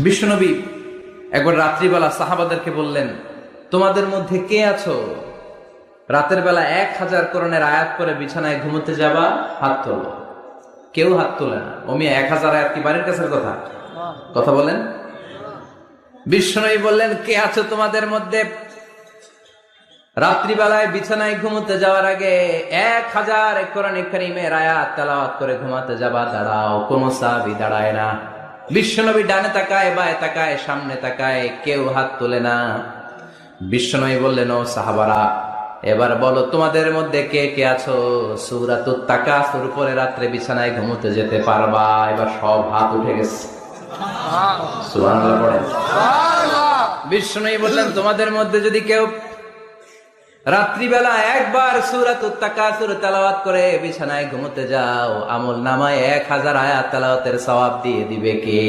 বিশ্বনবী একবার রাত্রিবেলা সাহাবাদেরকে বললেন, তোমাদের মধ্যে কে আছো রাতের বেলা 1000 কোরআনের আয়াত করে বিছানায় ঘুমোতে যাবা? হাত তোলো। কেউ হাত তোলে না। ওমি 1000 আয়াত কি বাড়ির কাছের কথা? কথা বলেন। বিশ্বনবী বললেন, কে আছো তোমাদের মধ্যে রাত্রিবেলায় বিছানায় ঘুমোতে যাওয়ার আগে 1000 কোরআনে কারীমের আয়াত তেলাওয়াত করে ঘুমাতে যাবা? দাঁড়াও। কোন সাহাবী দাঁড়ায় না। বিশ্বনবী ডানে তাকায়, বায়ে তাকায়, সামনে তাকায়, কেউ হাত তোলে না। বিশ্বনবী বললেন, ও সাহাবারা, এবার বলো তোমাদের মধ্যে কে কে আছো সূরাতুত তাকাসুর পরে রাত্রে বিছানায় ঘুমোতে যেতে পারবা? এবার সব হাত উঠে গেছে। সুবহানাল্লাহ পড়েন। বিশ্বনবী বললেন, তোমাদের মধ্যে যদি কেউ রাত্রিবেলা একবার সূরাতুত তাকাসুর তেলাওয়াত করে বিছানায় ঘুমোতে যাও, আমল নামায় 1000 আয়াত তেলাওয়াতের সওয়াব দিয়ে দিবে কে?